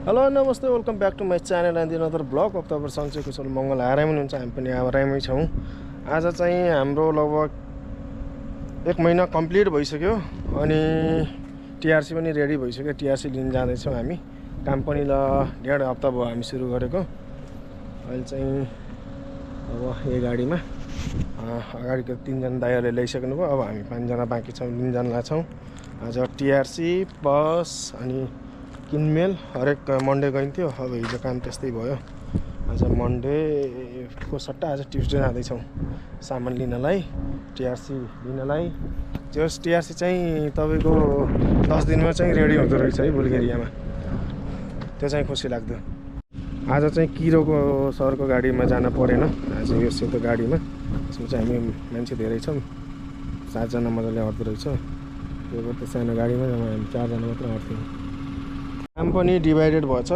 Hello नमस्ते welcome back to my channel and another blog अब तपाईहरु सन्चै कुशल मङ्गल आरामै हुनुहुन्छ हामी पनि आरामै छौँ। आज चाहिँ हाम्रो लगभग 1 महिना कम्प्लिट भइसक्यो अनि टिआरसी पनि रेडी भइसक्यो। टिआरसी लिन जाँदैछौँ हामी। काम पनि ल 1.5 हप्ता भयो हामी सुरु गरेको। अहिले चाहिँ अब यो गाडीमा अगाडिको 3 जना दाइहरुले ल्याइसक्नु भयो। अब हामी 5 जना बाँकी छौँ, लिन जान लाग्छौँ। आज टिआरसी बस अनि किनमेल हरेक मन्डे गइन्थ्यो। अब हिजो काम त्यस्तै भयो। आज मन्डेको सट्टा आज ट्युसडे जाँदैछौँ सामान लिनलाई, टिआरसी लिनलाई। जस टिआरसी चाहिँ तपाईको 10 दिनमा चाहिँ रेडी हुँदो रहेछ है बुल्गेरियामा। त्यो चाहिँ खुसी लाग्दो। आज चाहिँ किरोको सरको गाडीमा जान परेन। आज यो सेतो गाडीमा यसमा चाहिँ हामी मान्छे धेरै छौँ, 7 जना मजाले अट्दो रहेछ। यो त सानो गाडीमा हामी 4 जना मात्र अट्थ्यौँ। काम पनि डिभाइडेड भएछ।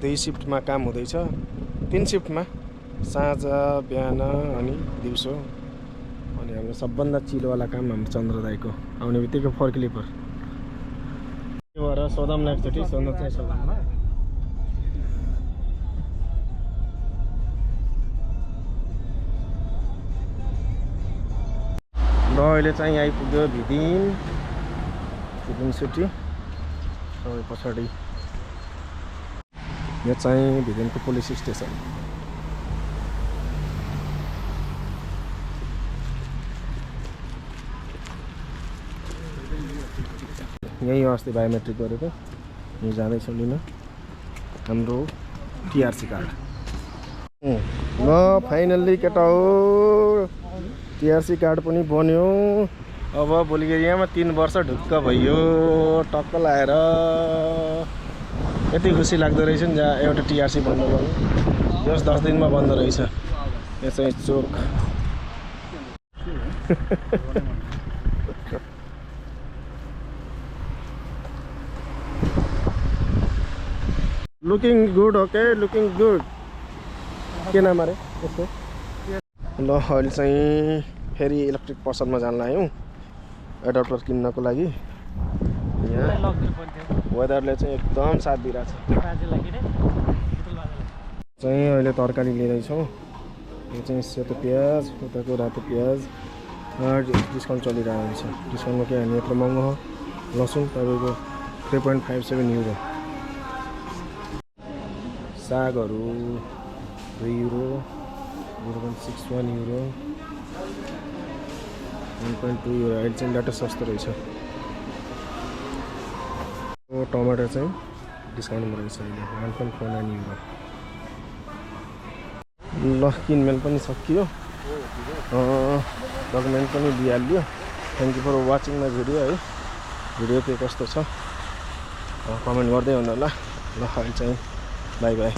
2 शिफ्टमा काम हुँदैछ। 3 शिफ्टमा, साँझ, बिहान अनि दिउँसो। अनि हाम्रो सबभन्दा चिलोवाला काम हाम्रो चन्द्र दाइको आउने बित्तिकै फर्किलिपर के भएर सोधम एकचोटि सोध्न चाहिँ सोधममा र अहिले चाहिँ आइपुग्यो भिदिन सिटी। सबै पछाडि यो चाहिँ भिदिनको पुलिस स्टेसन। यही अस्ति बायोमेट्रिक गरेको। यही जाँदैछौँ लिन हाम्रो टिआरसी कार्ड। ल फाइनल्ली केटा हो, टिआरसी कार्ड पनि बन्यो। अब बुल्गेरियामा 3 वर्ष ढुक्क भयो, टक्क लाएर। यति खुसी लाग्दो रहेछ नि जहाँ एउटा टिआरसी बन्द गर्नु। जस 10 दिनमा बन्द रहेछ। यो चाहिँ चोक। Looking good, okay looking good. के नाम अरे यसको? ल अहिले चाहिँ फेरि इलेक्ट्रिक पसलमा जान लाग्यौँ एडाप्टर किन्नको लागि। यहाँ वेदरले चाहिँ एकदम साथ दिइरहेछ। चाहिँ अहिले तरकारी लिँदैछौँ। यो चाहिँ सेतो प्याज, उताको रातो प्याज। डिस्काउन्ट चलिरहेको हुन्छ। डिस्काउन्टमा के हामी यत्रो महँगो हो। लसुन तपाईँको 3.57 युरो। सागहरू 2 युरो, 0.61 युरो, 1.2 युरो। अहिले चाहिँ ल्याटो सस्तो रहेछ। टमाटर चाहिँ डिस्काउन्टमा रहेछ अहिले 1.49 युरो। ल किनमेल पनि सकियो, डकुमेन्ट पनि दिइहाल्यो। Thank you for watching my video है। भिडियो के कस्तो छ कमेन्ट गर्दै हुनु होला। ल अहिले चाहिँ बाई बाई।